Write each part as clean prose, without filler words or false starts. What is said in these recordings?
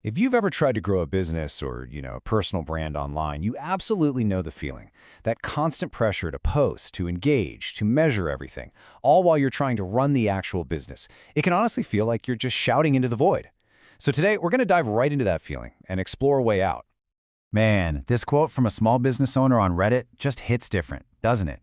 If you've ever tried to grow a business or, a personal brand online, you absolutely know the feeling. That constant pressure to post, to engage, to measure everything, all while you're trying to run the actual business. It can honestly feel like you're just shouting into the void. So today, we're going to dive right into that feeling and explore a way out. Man, this quote from a small business owner on Reddit just hits different, doesn't it?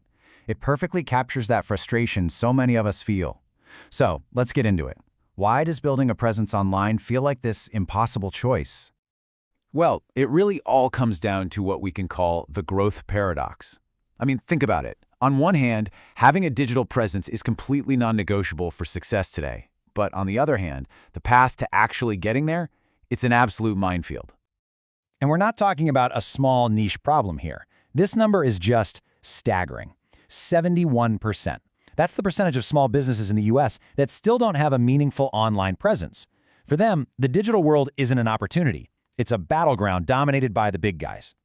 It perfectly captures that frustration so many of us feel. So, let's get into it. Why does building a presence online feel like this impossible choice? Well, it really all comes down to what we can call the growth paradox. I mean, think about it. On one hand, having a digital presence is completely non-negotiable for success today. But on the other hand, the path to actually getting there, it's an absolute minefield. And we're not talking about a small niche problem here. This number is just staggering. 71%. That's the percentage of small businesses in the US that still don't have a meaningful online presence. For them, the digital world isn't an opportunity. It's a battleground dominated by the big guys.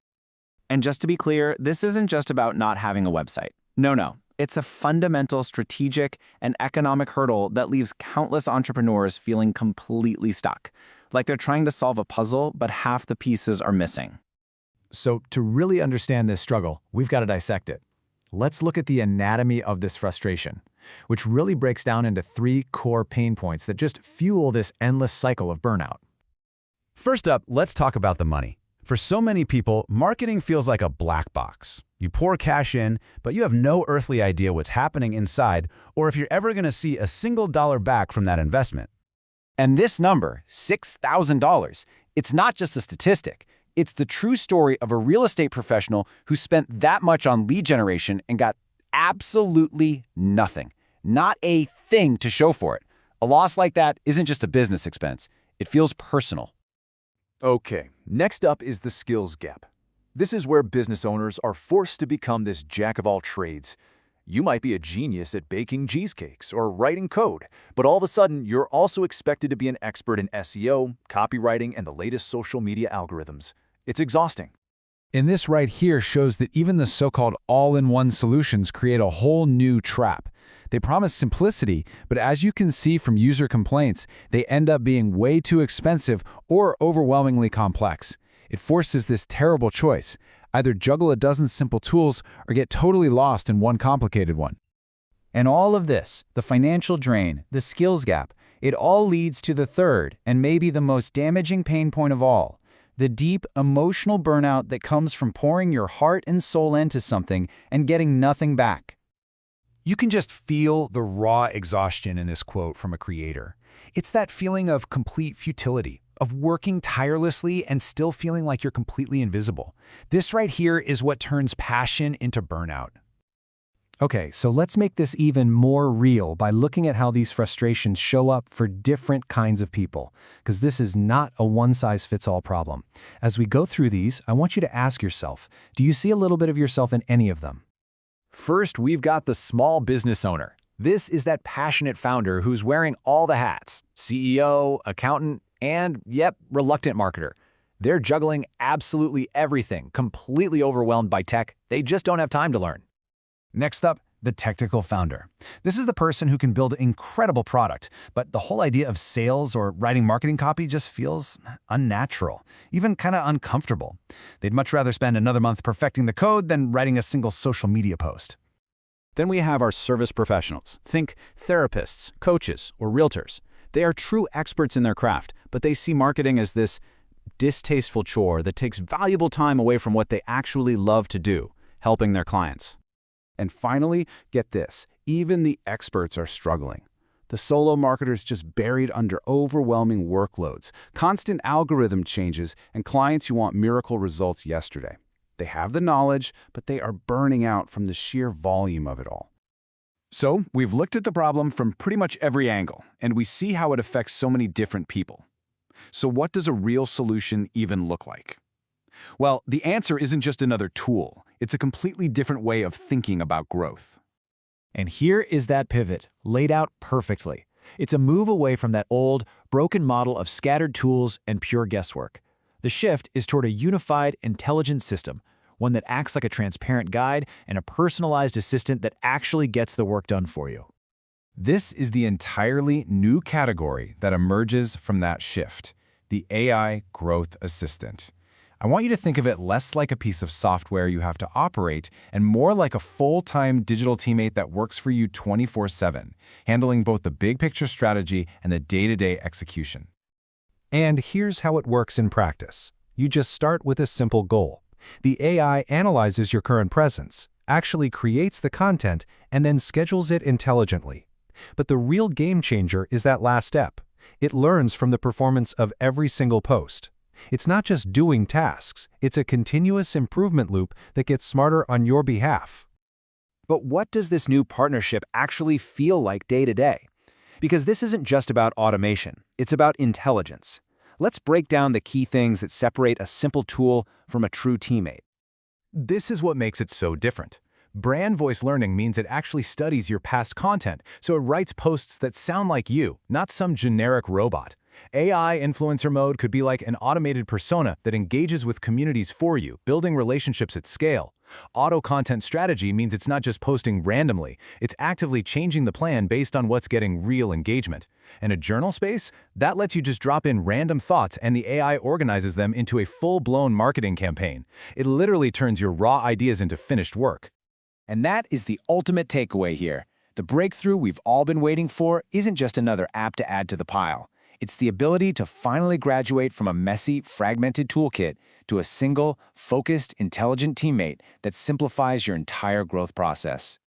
And just to be clear, this isn't just about not having a website. No. It's a fundamental strategic and economic hurdle that leaves countless entrepreneurs feeling completely stuck, like they're trying to solve a puzzle, but half the pieces are missing. So to really understand this struggle, we've got to dissect it. Let's look at the anatomy of this frustration, which really breaks down into three core pain points that just fuel this endless cycle of burnout. First up, let's talk about the money. For so many people, marketing feels like a black box. You pour cash in, but you have no earthly idea what's happening inside or if you're ever going to see a single dollar back from that investment. And this number, $6,000, it's not just a statistic. It's the true story of a real estate professional who spent that much on lead generation and got absolutely nothing. Not a thing to show for it. A loss like that isn't just a business expense. It feels personal. Okay, next up is the skills gap. This is where business owners are forced to become this jack of all trades. You might be a genius at baking cheesecakes or writing code, but all of a sudden you're also expected to be an expert in SEO, copywriting, and the latest social media algorithms. It's exhausting. And this right here shows that even the so-called all-in-one solutions create a whole new trap. They promise simplicity, but as you can see from user complaints, they end up being way too expensive or overwhelmingly complex. It forces this terrible choice. Either juggle a dozen simple tools or get totally lost in one complicated one. And all of this, the financial drain, the skills gap, it all leads to the third and maybe the most damaging pain point of all. The deep emotional burnout that comes from pouring your heart and soul into something and getting nothing back. You can just feel the raw exhaustion in this quote from a creator. It's that feeling of complete futility, of working tirelessly and still feeling like you're completely invisible. This right here is what turns passion into burnout. Okay, so let's make this even more real by looking at how these frustrations show up for different kinds of people, because this is not a one-size-fits-all problem. As we go through these, I want you to ask yourself, do you see a little bit of yourself in any of them? First, we've got the small business owner. This is that passionate founder who's wearing all the hats: CEO, accountant, and, reluctant marketer. They're juggling absolutely everything, completely overwhelmed by tech. They just don't have time to learn. Next up, the technical founder. This is the person who can build incredible product, but the whole idea of sales or writing marketing copy just feels unnatural, even kind of uncomfortable. They'd much rather spend another month perfecting the code than writing a single social media post. Then we have our service professionals. Think therapists, coaches, or realtors. They are true experts in their craft, but they see marketing as this distasteful chore that takes valuable time away from what they actually love to do, helping their clients. And finally, get this, even the experts are struggling. The solo marketers just buried under overwhelming workloads, constant algorithm changes, and clients who want miracle results yesterday. They have the knowledge, but they are burning out from the sheer volume of it all. So, we've looked at the problem from pretty much every angle, and we see how it affects so many different people. So what does a real solution even look like? Well, the answer isn't just another tool. It's a completely different way of thinking about growth. And here is that pivot, laid out perfectly. It's a move away from that old, broken model of scattered tools and pure guesswork. The shift is toward a unified, intelligent system, one that acts like a transparent guide and a personalized assistant that actually gets the work done for you. This is the entirely new category that emerges from that shift. the AI Growth Assistant. I want you to think of it less like a piece of software you have to operate and more like a full-time digital teammate that works for you 24/7, handling both the big picture strategy and the day-to-day execution. And here's how it works in practice. You just start with a simple goal. The AI analyzes your current presence, actually creates the content, and then schedules it intelligently. But the real game changer is that last step. It learns from the performance of every single post. It's not just doing tasks, it's a continuous improvement loop that gets smarter on your behalf. But what does this new partnership actually feel like day to day? Because this isn't just about automation, it's about intelligence. Let's break down the key things that separate a simple tool from a true teammate. This is what makes it so different. Brand voice learning means it actually studies your past content, so it writes posts that sound like you, not some generic robot. AI influencer mode could be like an automated persona that engages with communities for you, building relationships at scale. Auto content strategy means it's not just posting randomly, it's actively changing the plan based on what's getting real engagement. And a journal space? That lets you just drop in random thoughts and the AI organizes them into a full-blown marketing campaign. It literally turns your raw ideas into finished work. And that is the ultimate takeaway here. The breakthrough we've all been waiting for isn't just another app to add to the pile. It's the ability to finally graduate from a messy, fragmented toolkit to a single, focused, intelligent teammate that simplifies your entire growth process.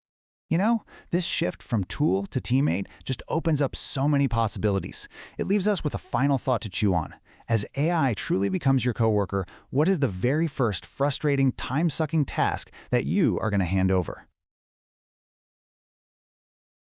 You know, this shift from tool to teammate just opens up so many possibilities. It leaves us with a final thought to chew on. As AI truly becomes your coworker, what is the very first frustrating, time-sucking task that you are going to hand over?